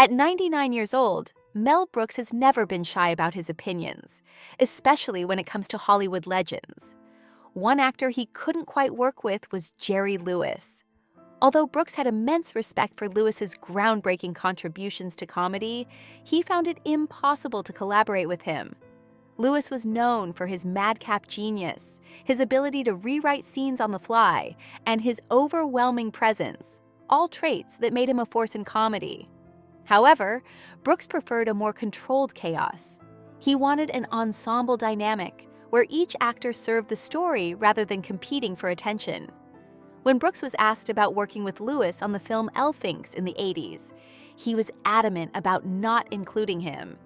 At 99 years old, Mel Brooks has never been shy about his opinions, especially when it comes to Hollywood legends. One actor he couldn't quite work with was Jerry Lewis. Although Brooks had immense respect for Lewis's groundbreaking contributions to comedy, he found it impossible to collaborate with him. Lewis was known for his madcap genius, his ability to rewrite scenes on the fly, and his overwhelming presence, all traits that made him a force in comedy. However, Brooks preferred a more controlled chaos. He wanted an ensemble dynamic, where each actor served the story rather than competing for attention. When Brooks was asked about working with Lewis on the film Elfinks in the 80s, he was adamant about not including him.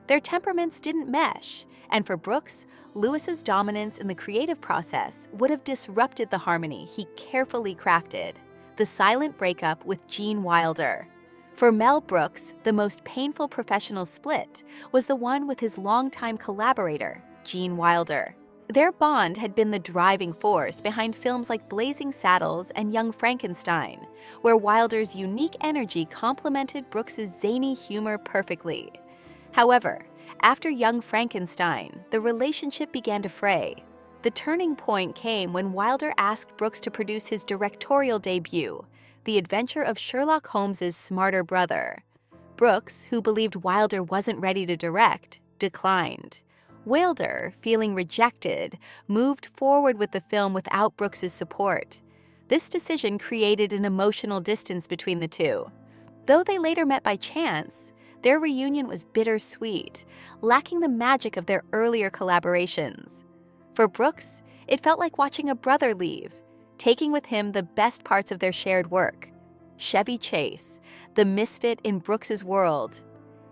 Their temperaments didn't mesh, and for Brooks, Lewis's dominance in the creative process would have disrupted the harmony he carefully crafted: the silent breakup with Gene Wilder. For Mel Brooks, the most painful professional split was the one with his longtime collaborator, Gene Wilder. Their bond had been the driving force behind films like Blazing Saddles and Young Frankenstein, where Wilder's unique energy complemented Brooks's zany humor perfectly. However, after Young Frankenstein, the relationship began to fray. The turning point came when Wilder asked Brooks to produce his directorial debut, The Adventure of Sherlock Holmes's Smarter Brother. Brooks, who believed Wilder wasn't ready to direct, declined. Wilder, feeling rejected, moved forward with the film without Brooks's support. This decision created an emotional distance between the two. Though they later met by chance, their reunion was bittersweet, lacking the magic of their earlier collaborations. For Brooks, it felt like watching a brother leave, taking with him the best parts of their shared work. Chevy Chase, the misfit in Brooks's world.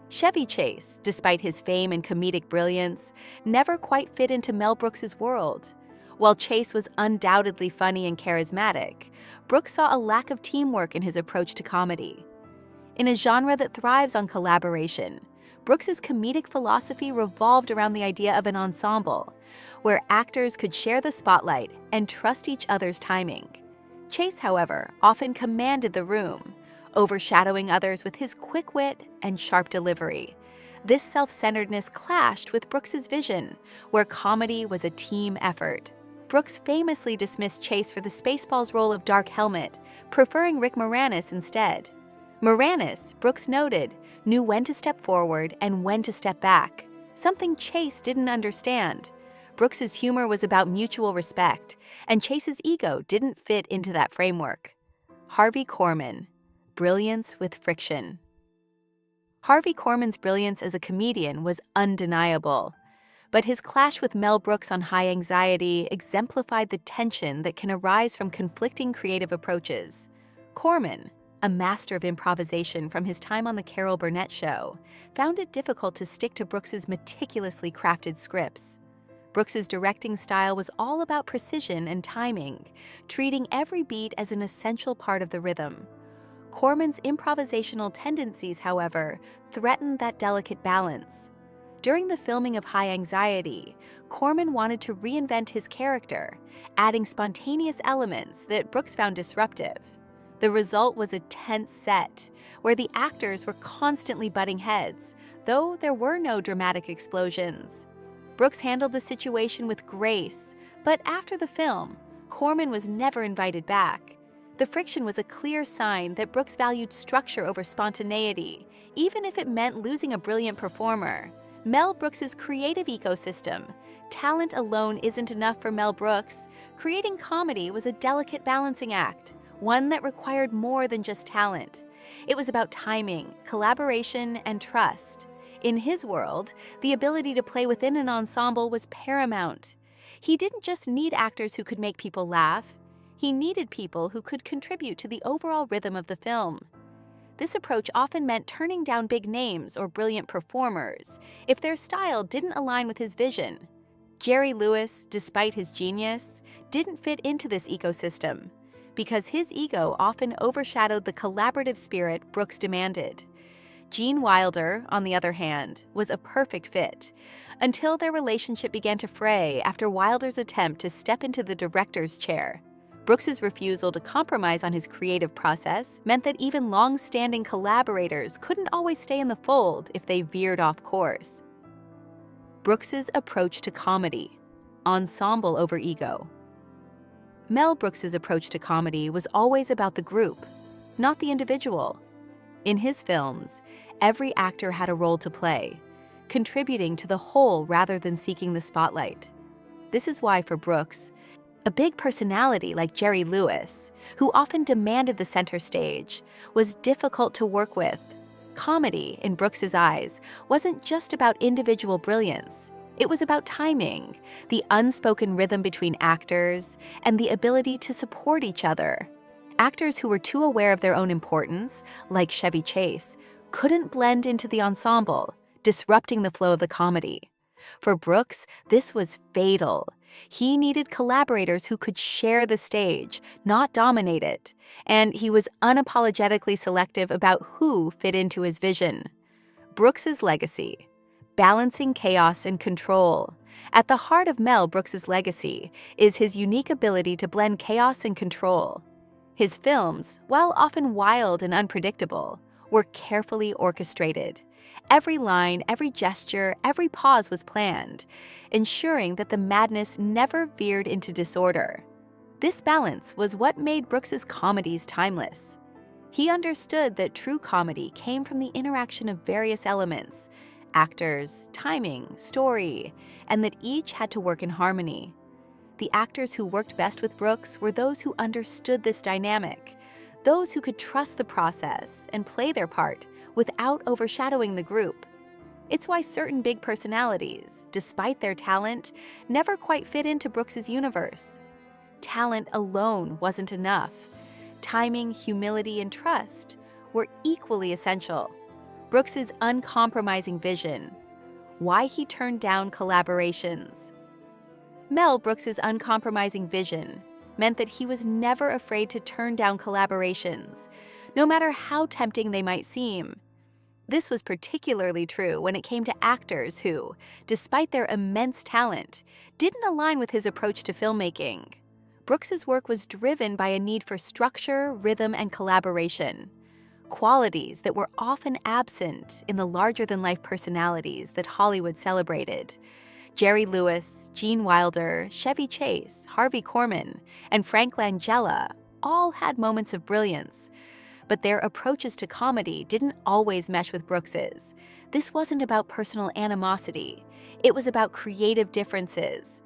Chevy Chase, despite his fame and comedic brilliance, never quite fit into Mel Brooks's world. While Chase was undoubtedly funny and charismatic, Brooks saw a lack of teamwork in his approach to comedy. In a genre that thrives on collaboration, Brooks's comedic philosophy revolved around the idea of an ensemble, where actors could share the spotlight and trust each other's timing. Chase, however, often commanded the room, overshadowing others with his quick wit and sharp delivery. This self-centeredness clashed with Brooks's vision, where comedy was a team effort. Brooks famously dismissed Chase for the Spaceballs role of Dark Helmet, preferring Rick Moranis instead. Moranis, Brooks noted, knew when to step forward and when to step back, something Chase didn't understand. Brooks's humor was about mutual respect, and Chase's ego didn't fit into that framework. Harvey Korman, brilliance with friction. Harvey Korman's brilliance as a comedian was undeniable, but his clash with Mel Brooks on High Anxiety exemplified the tension that can arise from conflicting creative approaches. Korman, a master of improvisation from his time on The Carol Burnett Show, found it difficult to stick to Brooks's meticulously crafted scripts. Brooks's directing style was all about precision and timing, treating every beat as an essential part of the rhythm. Korman's improvisational tendencies, however, threatened that delicate balance. During the filming of High Anxiety, Korman wanted to reinvent his character, adding spontaneous elements that Brooks found disruptive. The result was a tense set, where the actors were constantly butting heads, though there were no dramatic explosions. Brooks handled the situation with grace, but after the film, Korman was never invited back. The friction was a clear sign that Brooks valued structure over spontaneity, even if it meant losing a brilliant performer. Mel Brooks's creative ecosystem. Talent alone isn't enough for Mel Brooks. Creating comedy was a delicate balancing act, one that required more than just talent. It was about timing, collaboration, and trust. In his world, the ability to play within an ensemble was paramount. He didn't just need actors who could make people laugh. He needed people who could contribute to the overall rhythm of the film. This approach often meant turning down big names or brilliant performers if their style didn't align with his vision. Jerry Lewis, despite his genius, didn't fit into this ecosystem because his ego often overshadowed the collaborative spirit Brooks demanded. Gene Wilder, on the other hand, was a perfect fit, until their relationship began to fray after Wilder's attempt to step into the director's chair. Brooks's refusal to compromise on his creative process meant that even long-standing collaborators couldn't always stay in the fold if they veered off course. Brooks's approach to comedy, ensemble over ego. Mel Brooks's approach to comedy was always about the group, not the individual. In his films, every actor had a role to play, contributing to the whole rather than seeking the spotlight. This is why, for Brooks, a big personality like Jerry Lewis, who often demanded the center stage, was difficult to work with. Comedy, in Brooks's eyes, wasn't just about individual brilliance. It was about timing, the unspoken rhythm between actors, and the ability to support each other. Actors who were too aware of their own importance, like Chevy Chase, couldn't blend into the ensemble, disrupting the flow of the comedy. For Brooks, this was fatal. He needed collaborators who could share the stage, not dominate it, and he was unapologetically selective about who fit into his vision. Brooks's legacy: balancing chaos and control. At the heart of Mel Brooks's legacy is his unique ability to blend chaos and control. His films, while often wild and unpredictable, were carefully orchestrated. Every line, every gesture, every pause was planned, ensuring that the madness never veered into disorder. This balance was what made Brooks's comedies timeless. He understood that true comedy came from the interaction of various elements: actors, timing, story, and that each had to work in harmony. The actors who worked best with Brooks were those who understood this dynamic, those who could trust the process and play their part without overshadowing the group. It's why certain big personalities, despite their talent, never quite fit into Brooks's universe. Talent alone wasn't enough. Timing, humility, and trust were equally essential. Brooks's uncompromising vision. Why he turned down collaborations. Mel Brooks's uncompromising vision meant that he was never afraid to turn down collaborations, no matter how tempting they might seem. This was particularly true when it came to actors who, despite their immense talent, didn't align with his approach to filmmaking. Brooks's work was driven by a need for structure, rhythm, and collaboration, qualities that were often absent in the larger-than-life personalities that Hollywood celebrated. Jerry Lewis, Gene Wilder, Chevy Chase, Harvey Korman, and Frank Langella all had moments of brilliance, but their approaches to comedy didn't always mesh with Brooks's. This wasn't about personal animosity. It was about creative differences.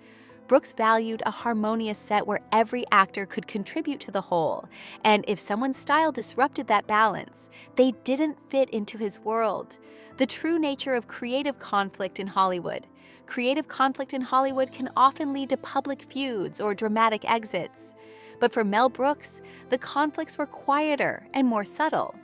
Brooks valued a harmonious set where every actor could contribute to the whole, and if someone's style disrupted that balance, they didn't fit into his world. The true nature of creative conflict in Hollywood. Creative conflict in Hollywood can often lead to public feuds or dramatic exits. But for Mel Brooks, the conflicts were quieter and more subtle.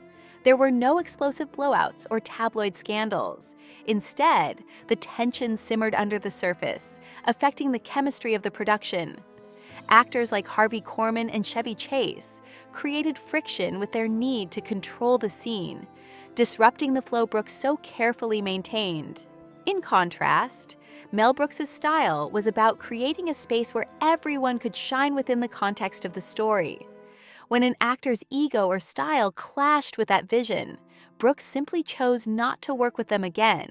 There were no explosive blowouts or tabloid scandals. Instead, the tension simmered under the surface, affecting the chemistry of the production. Actors like Harvey Korman and Chevy Chase created friction with their need to control the scene, disrupting the flow Brooks so carefully maintained. In contrast, Mel Brooks's style was about creating a space where everyone could shine within the context of the story. When an actor's ego or style clashed with that vision, Brooks simply chose not to work with them again.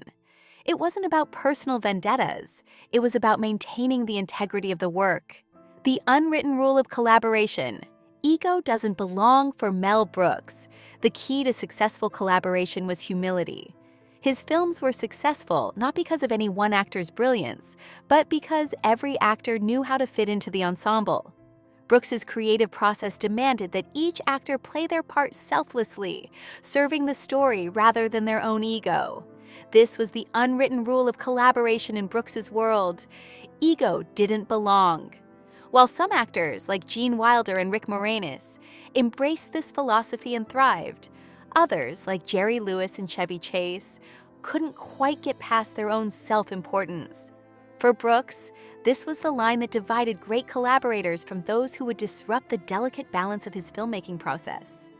It wasn't about personal vendettas. It was about maintaining the integrity of the work. The unwritten rule of collaboration: ego doesn't belong for Mel Brooks. The key to successful collaboration was humility. His films were successful not because of any one actor's brilliance, but because every actor knew how to fit into the ensemble. Brooks's creative process demanded that each actor play their part selflessly, serving the story rather than their own ego. This was the unwritten rule of collaboration in Brooks's world. Ego didn't belong. While some actors, like Gene Wilder and Rick Moranis, embraced this philosophy and thrived, others, like Jerry Lewis and Chevy Chase, couldn't quite get past their own self-importance. For Brooks, this was the line that divided great collaborators from those who would disrupt the delicate balance of his filmmaking process.